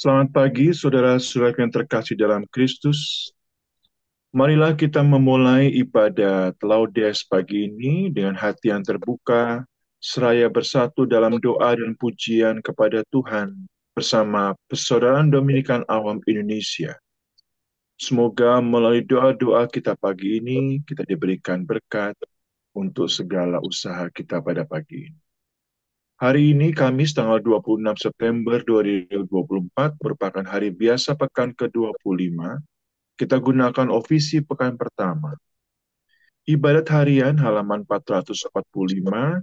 Selamat pagi, saudara-saudara yang terkasih dalam Kristus. Marilah kita memulai ibadat Laudes pagi ini dengan hati yang terbuka, seraya bersatu dalam doa dan pujian kepada Tuhan bersama Persaudaraan Dominikan Awam Indonesia. Semoga melalui doa-doa kita pagi ini, kita diberikan berkat untuk segala usaha kita pada pagi ini. Hari ini Kamis tanggal 26 September 2024 merupakan hari biasa pekan ke-25. Kita gunakan ofisi pekan pertama. Ibadat harian halaman 445,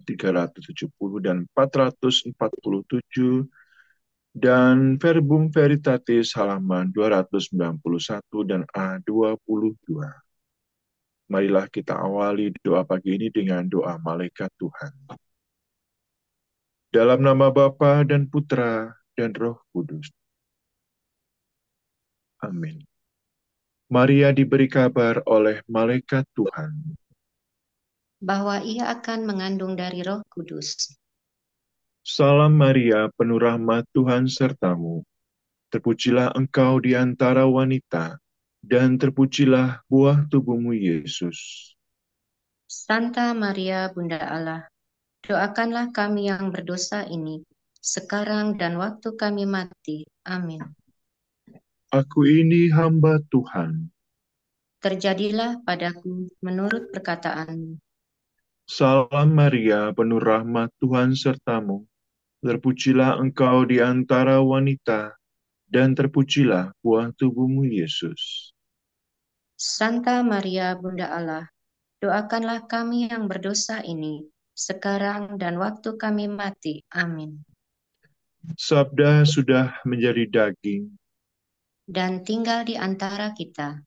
370, dan 447, dan Verbum Veritatis halaman 291 dan A22. Marilah kita awali doa pagi ini dengan doa malaikat Tuhan. Dalam nama Bapa dan Putra dan Roh Kudus. Amin. Maria diberi kabar oleh malaikat Tuhan bahwa ia akan mengandung dari Roh Kudus. Salam Maria, penuh rahmat Tuhan sertamu. Terpujilah engkau di antara wanita, dan terpujilah buah tubuhmu Yesus. Santa Maria, Bunda Allah, doakanlah kami yang berdosa ini, sekarang dan waktu kami mati. Amin. Aku ini hamba Tuhan. Terjadilah padaku menurut perkataanmu. Salam Maria, penuh rahmat Tuhan sertamu. Terpujilah engkau di antara wanita, dan terpujilah buah tubuhmu Yesus. Santa Maria, Bunda Allah, doakanlah kami yang berdosa ini, sekarang dan waktu kami mati. Amin. Sabda sudah menjadi daging. Dan tinggal di antara kita.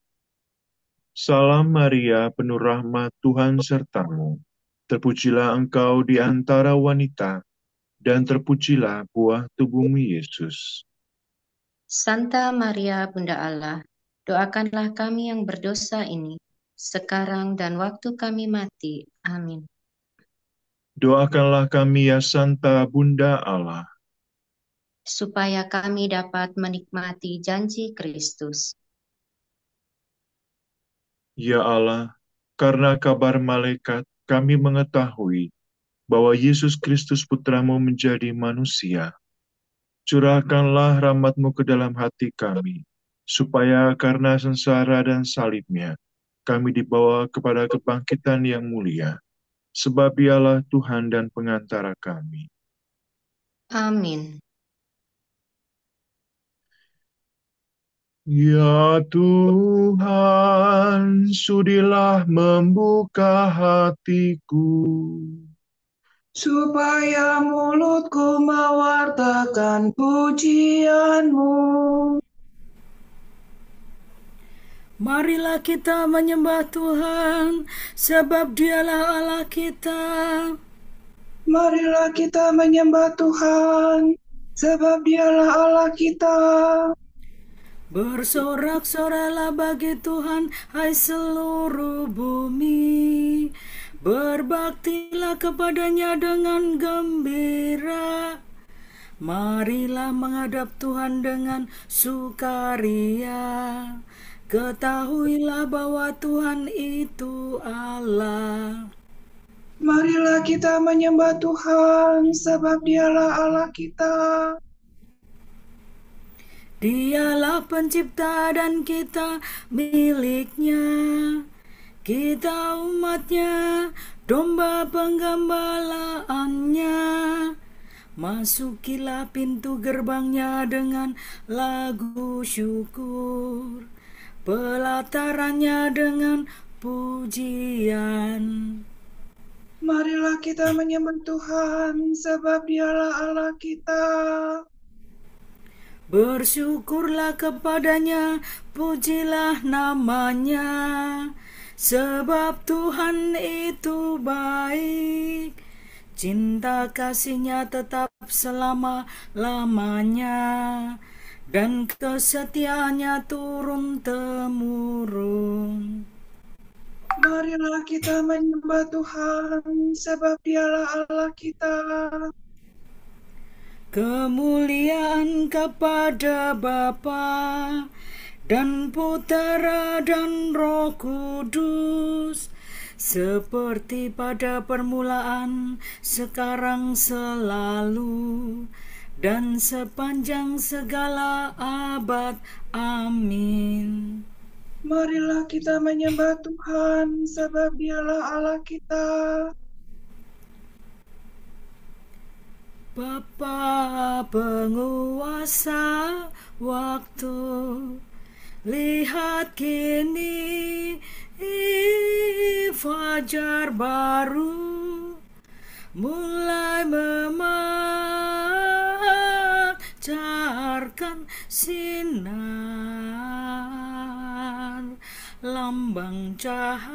Salam Maria, penuh rahmat Tuhan sertamu. Terpujilah engkau di antara wanita, dan terpujilah buah tubuhmu Yesus. Santa Maria, Bunda Allah, doakanlah kami yang berdosa ini, sekarang dan waktu kami mati. Amin. Doakanlah kami ya Santa Bunda Allah. Supaya kami dapat menikmati janji Kristus. Ya Allah, karena kabar malaikat kami mengetahui bahwa Yesus Kristus Putramu menjadi manusia. Curahkanlah rahmat-Mu ke dalam hati kami, supaya karena sengsara dan salibnya, kami dibawa kepada kebangkitan yang mulia, sebab Dialah Tuhan dan pengantara kami. Amin. Ya Tuhan, sudilah membuka hatiku, supaya mulutku mewartakan pujian-Mu. Marilah kita menyembah Tuhan, sebab Dialah Allah kita. Marilah kita menyembah Tuhan, sebab Dialah Allah kita. Bersorak-soralah bagi Tuhan, hai seluruh bumi. Berbaktilah kepadanya dengan gembira. Marilah menghadap Tuhan dengan sukaria. Ketahuilah bahwa Tuhan itu Allah. Marilah kita menyembah Tuhan, sebab Dialah Allah kita. Dialah pencipta dan kita miliknya. Kita umatnya, domba penggembalaannya. Masukilah pintu gerbangnya dengan lagu syukur, pelatarannya dengan pujian. Marilah kita menyembah Tuhan, sebab Dialah Allah kita. Bersyukurlah kepadanya, pujilah namanya, sebab Tuhan itu baik. Cinta kasihnya tetap selama-lamanya, dan kesetiaannya turun-temurun. Marilah kita menyembah Tuhan, sebab Dialah Allah kita. Kemuliaan kepada Bapa dan Putera dan Roh Kudus, seperti pada permulaan, sekarang, selalu, dan sepanjang segala abad. Amin. Marilah kita menyembah Tuhan, sebab Dialah Allah kita. Bapa penguasa waktu, lihat kini fajar baru mulai memancarkan sinar, lambang cahaya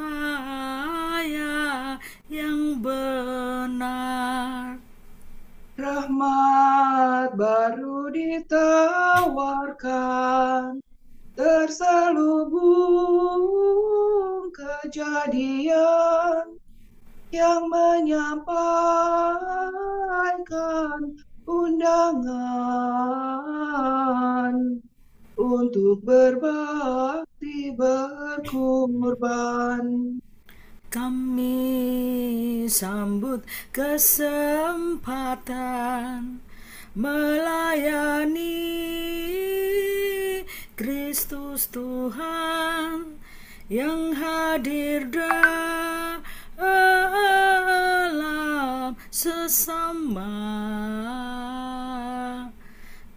yang benar. Rahmat baru ditawarkan, terselubung kejadian yang menyampaikan undangan untuk berbakti berkorban. Kami sambut kesempatan melayani Kristus Tuhan yang hadir dalam sesama,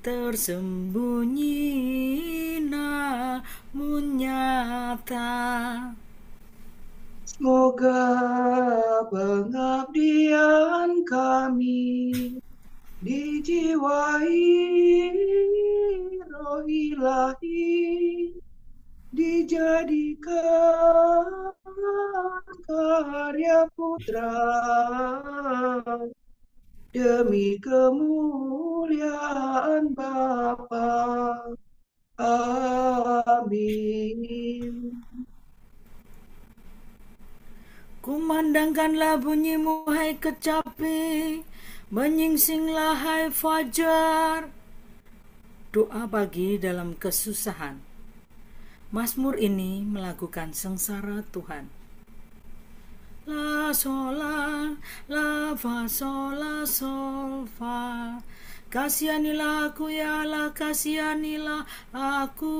tersembunyi namun nyata. Semoga pengabdian kami dijiwai roh ilahi, dijadikan karya putra demi kemuliaan Bapa. Amin. Kumandangkanlah bunyimu, hai kecapi, menyingsinglah, hai fajar. Doa pagi dalam kesusahan. Mazmur ini melakukan sengsara Tuhan. La sol la fa sol la sol fa. Kasihanilah aku ya Allah, kasihanilah aku,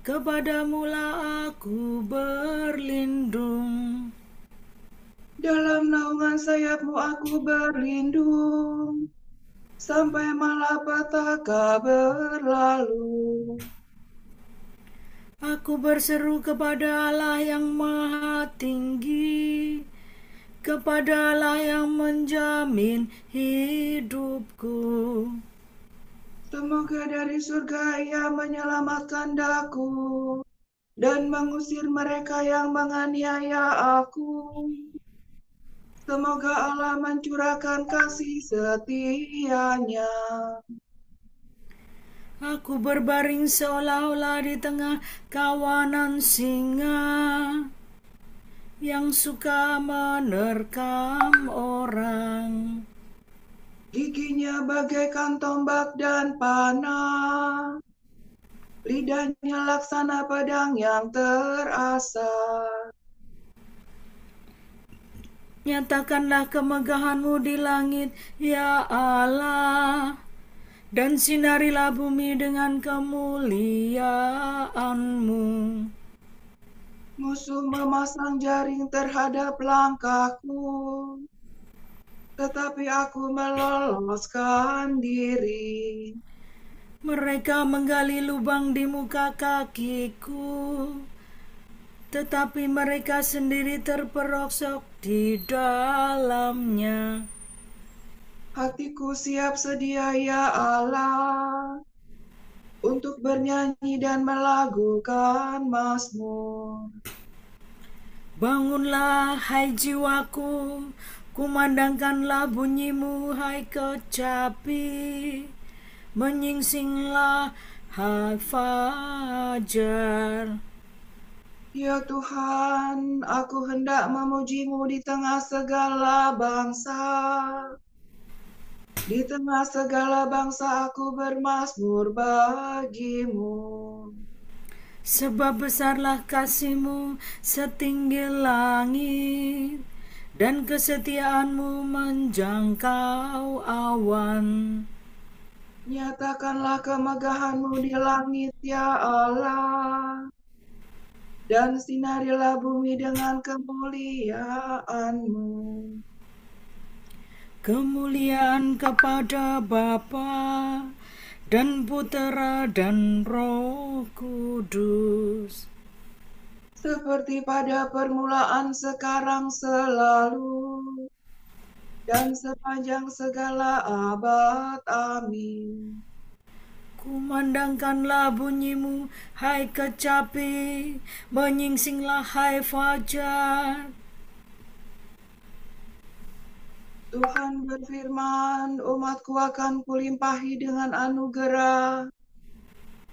kepadamulah aku berlindung. Dalam naungan sayap-Mu aku berlindung, sampai malapetaka berlalu. Aku berseru kepada Allah yang maha tinggi, kepada Allah yang menjamin hidupku. Semoga dari surga Ia menyelamatkan daku, dan mengusir mereka yang menganiaya aku. Semoga Allah mencurahkan kasih setia-Nya. Aku berbaring seolah-olah di tengah kawanan singa yang suka menerkam orang. Giginya bagaikan tombak dan panah, lidahnya laksana pedang yang terasar. Nyatakanlah kemegahan-Mu di langit, ya Allah, dan sinarilah bumi dengan kemuliaan-Mu. Musuh memasang jaring terhadap langkahku, tetapi aku meloloskan diri. Mereka menggali lubang di muka kakiku, tetapi mereka sendiri terperosok di dalamnya. Hatiku siap sedia, ya Allah, untuk bernyanyi dan melakukan mazmur. Bangunlah, hai jiwaku, kumandangkanlah bunyi-Mu, hai kecapi, menyingsinglah, hai fajar. Ya Tuhan, aku hendak memuji-Mu di tengah segala bangsa. Di tengah segala bangsa aku bermazmur bagimu. Sebab besarlah kasih-Mu setinggi langit, dan kesetiaan-Mu menjangkau awan. Nyatakanlah kemegahan-Mu di langit, ya Allah, dan sinarilah bumi dengan kemuliaan-Mu. Kemuliaan kepada Bapa dan Putera dan Roh Kudus, Seperti pada permulaan, sekarang, selalu, dan sepanjang segala abad. Amin. kumandangkanlah bunyi-Mu, hai kecapi, menyingsinglah hai fajar. Tuhan berfirman, umatku akan kulimpahi dengan anugerah.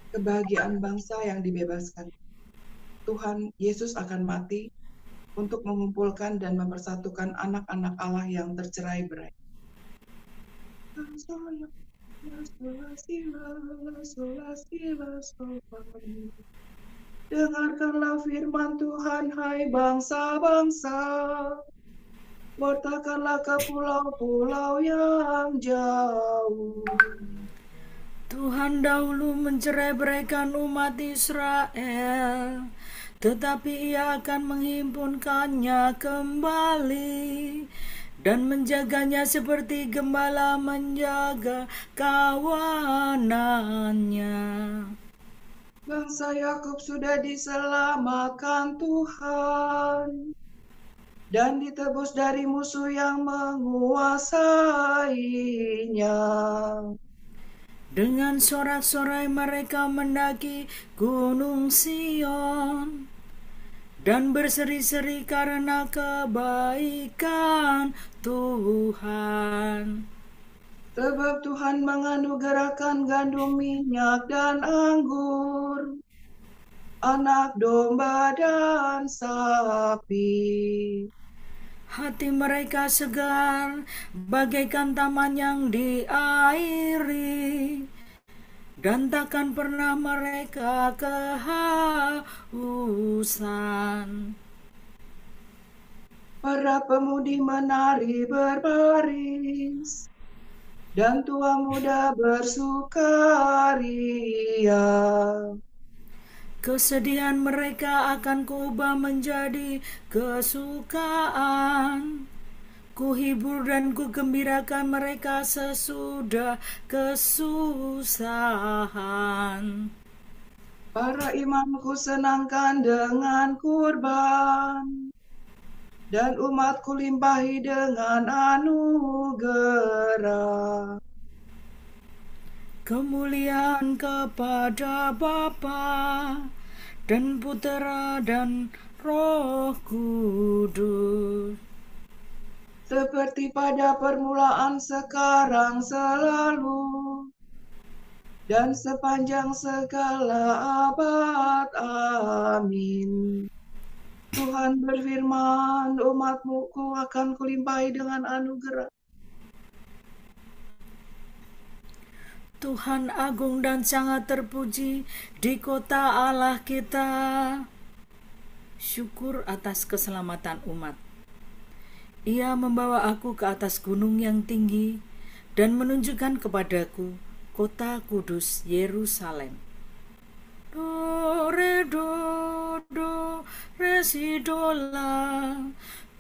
Kebahagiaan bangsa yang dibebaskan. Tuhan Yesus akan mati untuk mengumpulkan dan mempersatukan anak-anak Allah yang tercerai-berai. Dengarkanlah firman Tuhan, hai bangsa-bangsa. Bertakanlah ke pulau-pulau yang jauh. Tuhan dahulu mencerai-beraikan umat Israel, tetapi Ia akan menghimpunkannya kembali dan menjaganya seperti gembala menjaga kawanannya. Bangsa Yakub sudah diselamatkan Tuhan dan ditebus dari musuh yang menguasainya. Dengan sorak-sorai mereka mendaki gunung Sion dan berseri-seri karena kebaikan Tuhan. Sebab Tuhan menganugerahkan gandum, minyak, dan anggur, anak domba dan sapi. Hati mereka segar bagaikan taman yang diairi, dan takkan pernah mereka kehausan. Para pemudi menari berbaris, dan tua muda bersukaria. Kesedihan mereka akan kuubah menjadi kesukaan. Kuhibur dan kugembirakan mereka sesudah kesusahan. Para imamku senangkan dengan kurban, dan umatku limpahi dengan anugerah. Kemuliaan kepada Bapa dan Putera dan Roh Kudus, Seperti pada permulaan, sekarang, selalu, dan sepanjang segala abad. Amin. Tuhan berfirman, umatmu akan kulimpahi dengan anugerah. Tuhan agung dan sangat terpuji di kota Allah kita. Syukur atas keselamatan umat. Ia membawa aku ke atas gunung yang tinggi dan menunjukkan kepadaku kota kudus Yerusalem. Do, re, si, do, la.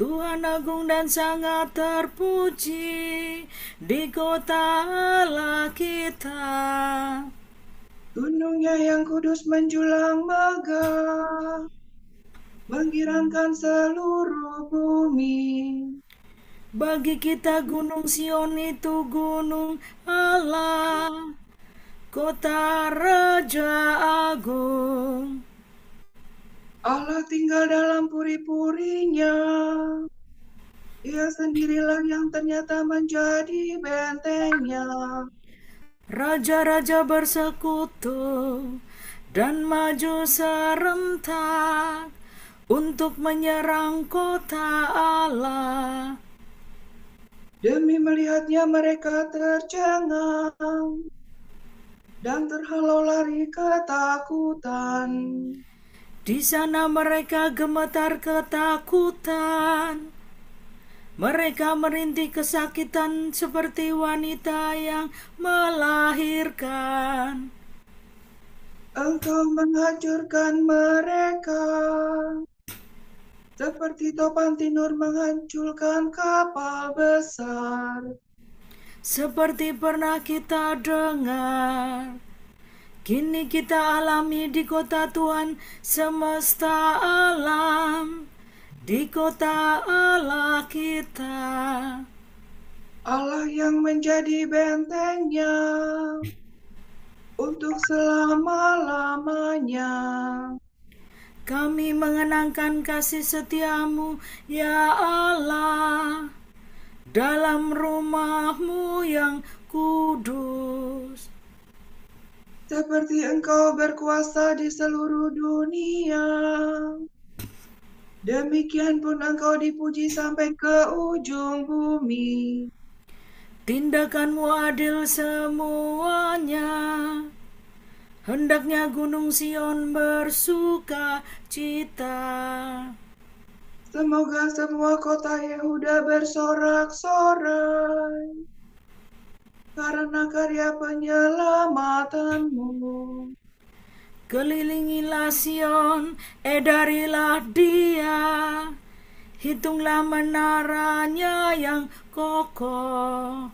Tuhan agung dan sangat terpuji di kota Allah kita. Gunungnya yang kudus menjulang megah, menggirankan seluruh bumi. Bagi kita gunung Sion itu gunung Allah, kota Raja Agung. Allah tinggal dalam puri-purinya. Ia sendirilah yang ternyata menjadi bentengnya. Raja-raja bersekutu dan maju serentak untuk menyerang kota Allah. Demi melihatnya mereka tercengang dan terhalau lari ketakutan. Di sana mereka gemetar ketakutan. Mereka merintih kesakitan seperti wanita yang melahirkan. Engkau menghancurkan mereka seperti topan tinur menghancurkan kapal besar. Seperti pernah kita dengar, kini kita alami di kota Tuhan semesta alam, di kota Allah kita. Allah yang menjadi bentengnya untuk selama-lamanya. Kami mengenangkan kasih setiamu, ya Allah, dalam rumah-Mu yang kudus. Seperti Engkau berkuasa di seluruh dunia, demikian pun Engkau dipuji sampai ke ujung bumi. Tindakan-Mu adil semuanya. Hendaknya Gunung Sion bersuka cita. Semoga semua kota Yehuda bersorak-sorai karena karya penyelamatanmu. Kelilingilah Sion, edarilah dia, hitunglah menaranya yang kokoh.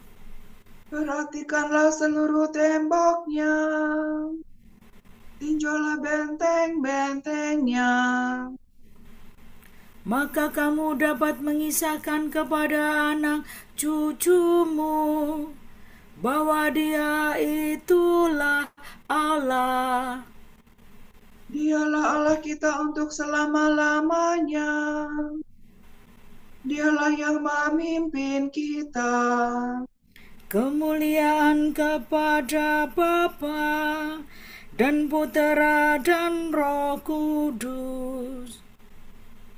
Perhatikanlah seluruh temboknya, tinjaulah benteng-bentengnya. Maka kamu dapat mengisahkan kepada anak cucumu bahwa Dia itulah Allah. Dialah Allah kita untuk selama-lamanya. Dialah yang memimpin kita. Kemuliaan kepada Bapa dan Putera dan Roh Kudus,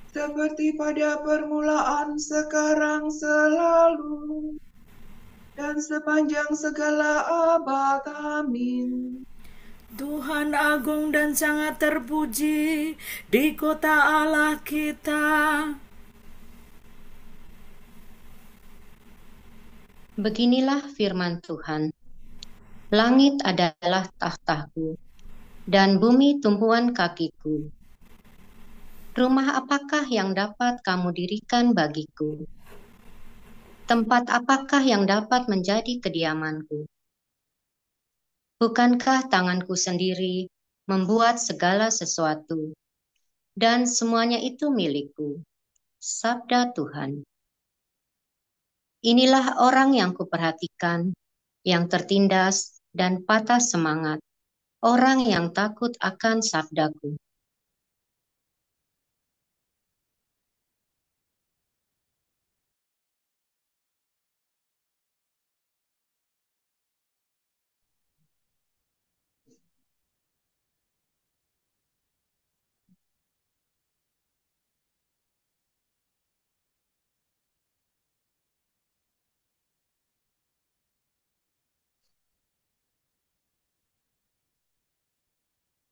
Seperti pada permulaan, sekarang, selalu, dan sepanjang segala abad. Amin. Tuhan agung dan sangat terpuji di kota Allah kita. Beginilah firman Tuhan. Langit adalah tahtaku, dan bumi tumpuan kakiku. Rumah apakah yang dapat kamu dirikan bagiku? Tempat apakah yang dapat menjadi kediamanku? Bukankah tanganku sendiri membuat segala sesuatu, dan semuanya itu milikku? Sabda Tuhan. Inilah orang yang kuperhatikan, yang tertindas dan patah semangat, orang yang takut akan sabdaku.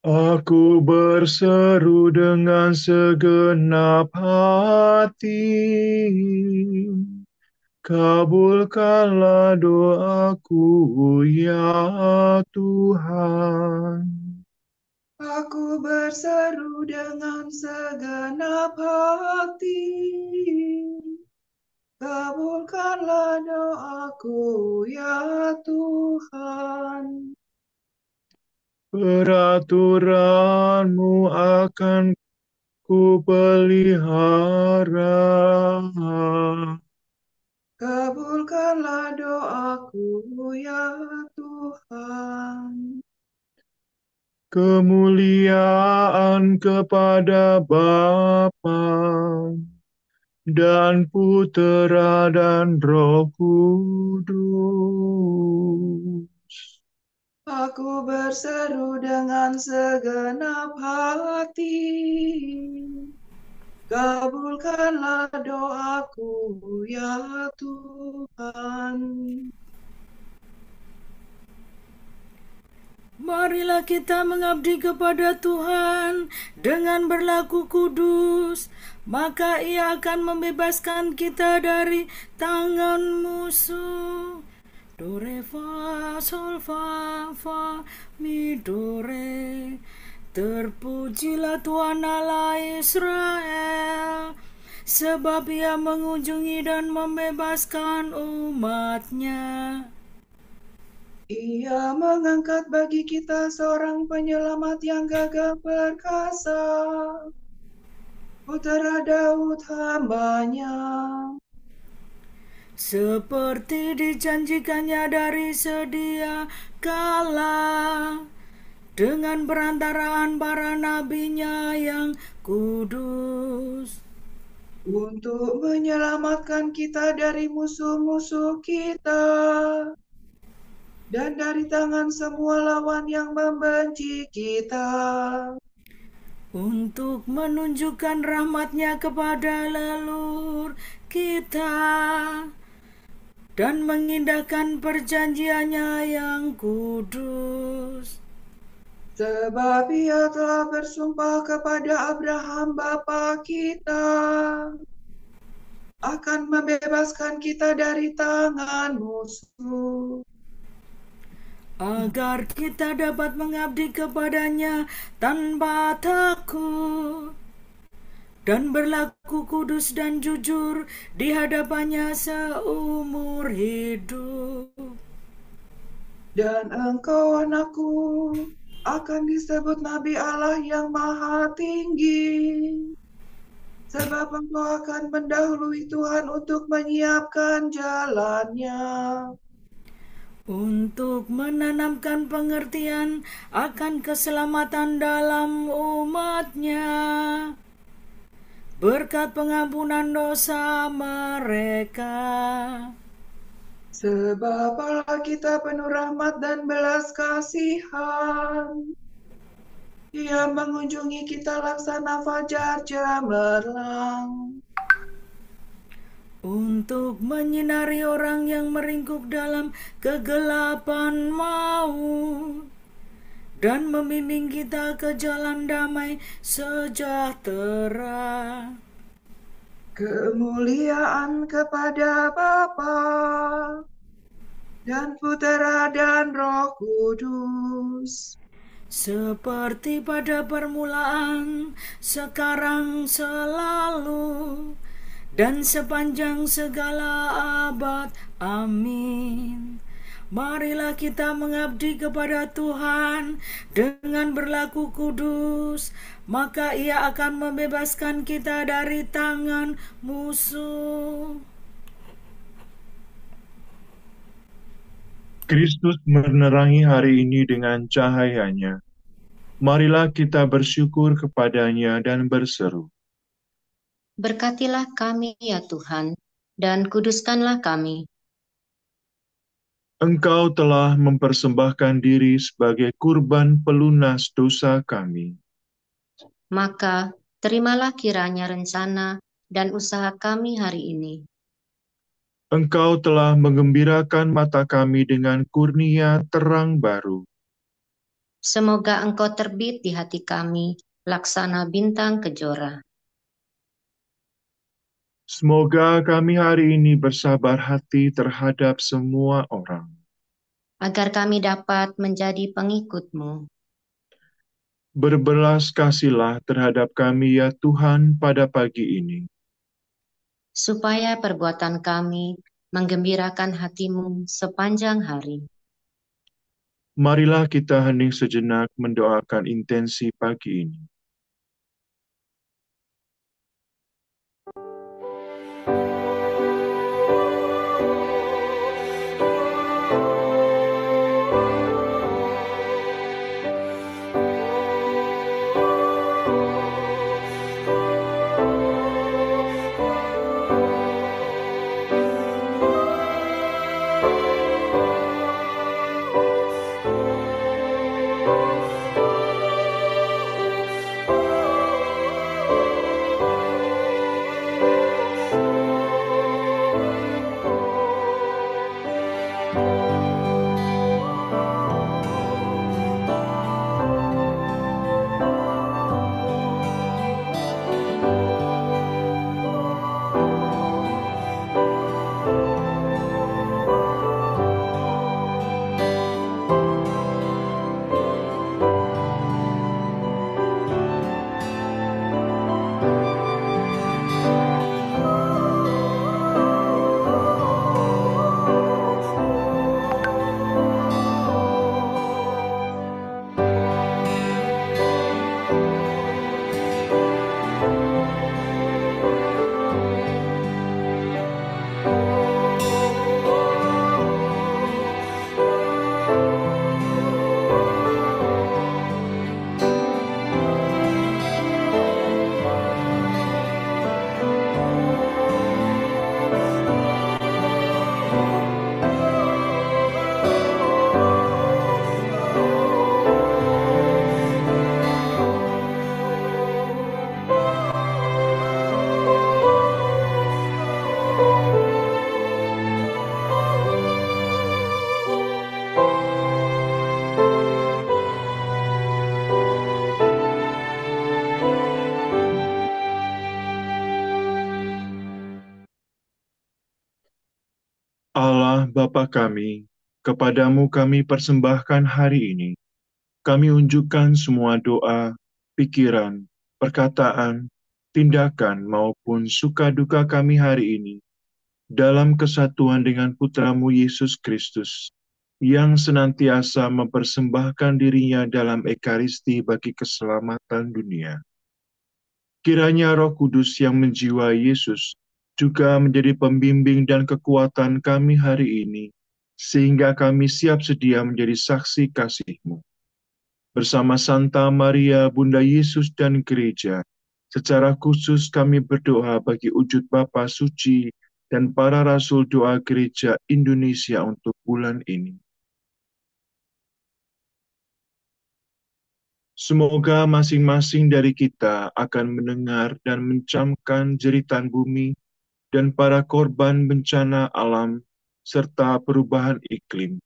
Aku berseru dengan segenap hati, kabulkanlah doaku ya Tuhan. Aku berseru dengan segenap hati, kabulkanlah doaku ya Tuhan. Peraturan-Mu akan ku pelihara. Kabulkanlah doaku ya Tuhan. Kemuliaan kepada Bapa dan Putera dan Roh Kudus. Aku berseru dengan segenap hati, kabulkanlah doaku ya Tuhan. Tuhan. Marilah kita mengabdi kepada Tuhan dengan berlaku kudus, maka Ia akan membebaskan kita dari tangan musuh. Do, re, fa, sol, fa, mi, do, re. Terpujilah Tuhan Allah Israel, sebab Ia mengunjungi dan membebaskan umat-Nya. Ia mengangkat bagi kita seorang penyelamat yang gagah perkasa, Putera Daud hamba-Nya. Seperti dijanjikannya dari sedia kala, dengan perantaraan para nabi-Nya yang kudus, untuk menyelamatkan kita dari musuh-musuh kita, dan dari tangan semua lawan yang membenci kita, untuk menunjukkan rahmat-Nya kepada leluhur kita, dan mengindahkan perjanjian-Nya yang kudus. sebab Ia telah bersumpah kepada Abraham bapa kita, akan membebaskan kita dari tangan musuh, agar kita dapat mengabdi kepada-Nya tanpa takut, dan berlaku kudus dan jujur di hadapan-Nya seumur hidup. dan engkau, anakku, akan disebut Nabi Allah yang Maha Tinggi, sebab engkau akan mendahului Tuhan untuk menyiapkan jalannya, Untuk menanamkan pengertian akan keselamatan dalam umat-Nya, berkat pengampunan dosa mereka. sebab Allah kita penuh rahmat dan belas kasihan. Ia mengunjungi kita laksana fajar cemerlang, Untuk menyinari orang yang meringkuk dalam kegelapan maut, dan membimbing kita ke jalan damai sejahtera. kemuliaan kepada Bapa dan Putera dan Roh Kudus, Seperti pada permulaan, sekarang, selalu, dan sepanjang segala abad. Amin. Marilah kita mengabdi kepada Tuhan dengan berlaku kudus, maka Ia akan membebaskan kita dari tangan musuh. Kristus menerangi hari ini dengan cahayanya. Marilah kita bersyukur kepada-Nya dan berseru. Berkatilah kami ya Tuhan, dan kuduskanlah kami. Engkau telah mempersembahkan diri sebagai kurban pelunas dosa kami. Maka terimalah kiranya rencana dan usaha kami hari ini. Engkau telah menggembirakan mata kami dengan kurnia terang baru. Semoga Engkau terbit di hati kami, laksana bintang kejora. Semoga kami hari ini bersabar hati terhadap semua orang, Agar kami dapat menjadi pengikut-Mu. berbelas kasihlah terhadap kami ya Tuhan pada pagi ini, Supaya perbuatan kami menggembirakan hati-Mu sepanjang hari. Marilah kita hening sejenak mendoakan intensi pagi ini. Allah Bapa kami, kepadamu kami persembahkan hari ini. Kami unjukkan semua doa, pikiran, perkataan, tindakan maupun suka duka kami hari ini dalam kesatuan dengan Putramu Yesus Kristus, yang senantiasa mempersembahkan dirinya dalam Ekaristi bagi keselamatan dunia. Kiranya Roh Kudus yang menjiwai Yesus juga menjadi pembimbing dan kekuatan kami hari ini, sehingga kami siap sedia menjadi saksi kasih-Mu. Bersama Santa Maria, Bunda Yesus dan Gereja, secara khusus kami berdoa bagi wujud Bapa Suci dan para Rasul Doa Gereja Indonesia untuk bulan ini. Semoga masing-masing dari kita akan mendengar dan mencamkan jeritan bumi dan para korban bencana alam serta perubahan iklim.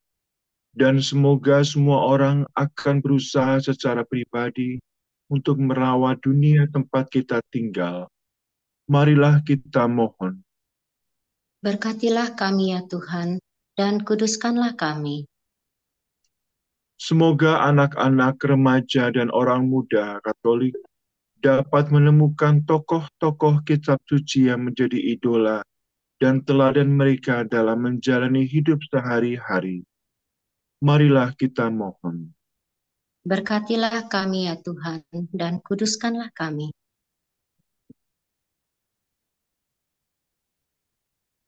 Dan semoga semua orang akan berusaha secara pribadi untuk merawat dunia tempat kita tinggal. Marilah kita mohon. Berkatilah kami ya Tuhan, dan kuduskanlah kami. Semoga anak-anak, remaja, dan orang muda Katolik dapat menemukan tokoh-tokoh kitab suci yang menjadi idola dan teladan mereka dalam menjalani hidup sehari-hari. Marilah kita mohon. Berkatilah kami ya Tuhan, dan kuduskanlah kami.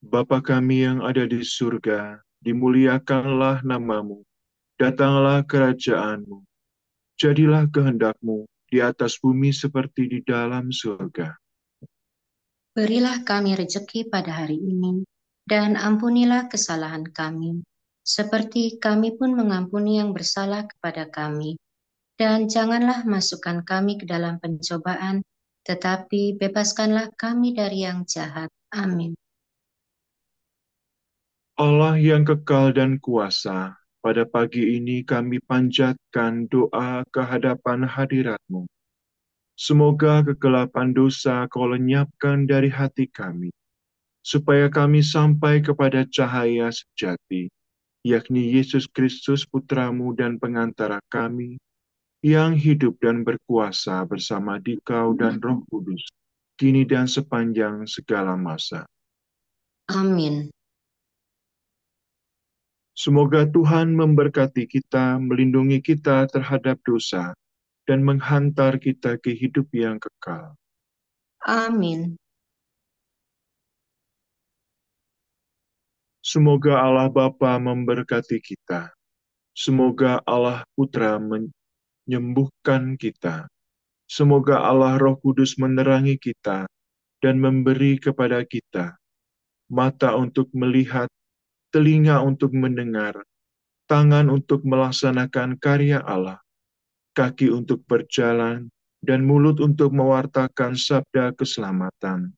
Bapa kami yang ada di surga, dimuliakanlah nama-Mu. Datanglah kerajaan-Mu. Jadilah kehendak-Mu di atas bumi seperti di dalam surga. Berilah kami rejeki pada hari ini, dan ampunilah kesalahan kami, seperti kami pun mengampuni yang bersalah kepada kami. Dan janganlah masukkan kami ke dalam pencobaan, tetapi bebaskanlah kami dari yang jahat. Amin. Allah yang kekal dan kuasa, pada pagi ini kami panjatkan doa ke hadapan hadirat-Mu. Semoga kegelapan dosa Kau lenyapkan dari hati kami, supaya kami sampai kepada cahaya sejati, yakni Yesus Kristus Putra-Mu dan pengantara kami, yang hidup dan berkuasa bersama Dikau dan Roh Kudus, kini dan sepanjang segala masa. Amin. Semoga Tuhan memberkati kita, melindungi kita terhadap dosa, dan menghantar kita ke hidup yang kekal. Amin. Semoga Allah Bapa memberkati kita. Semoga Allah Putra menyembuhkan kita. Semoga Allah Roh Kudus menerangi kita dan memberi kepada kita mata untuk melihat, telinga untuk mendengar, tangan untuk melaksanakan karya Allah, kaki untuk berjalan, dan mulut untuk mewartakan sabda keselamatan.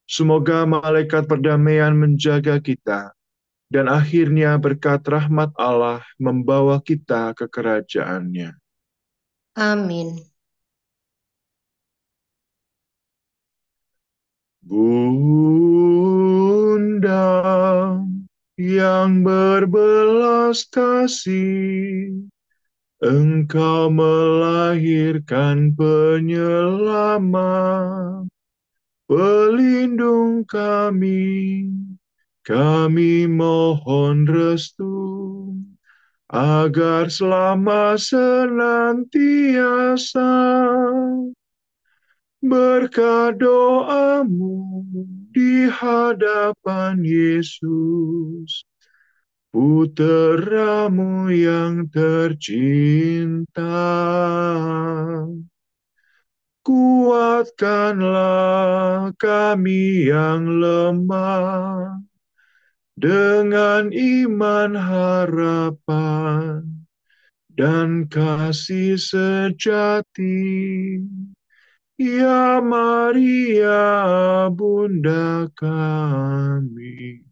Semoga malaikat perdamaian menjaga kita, dan akhirnya berkat rahmat Allah membawa kita ke kerajaan-Nya. Amin. Bunda yang berbelas kasih, Engkau melahirkan penyelamat, pelindung kami. Kami mohon restu, agar selama senantiasa berkat doamu di hadapan Yesus, Putra-Mu yang tercinta. Kuatkanlah kami yang lemah dengan iman, harapan, dan kasih sejati. Ya Maria, Bunda kami.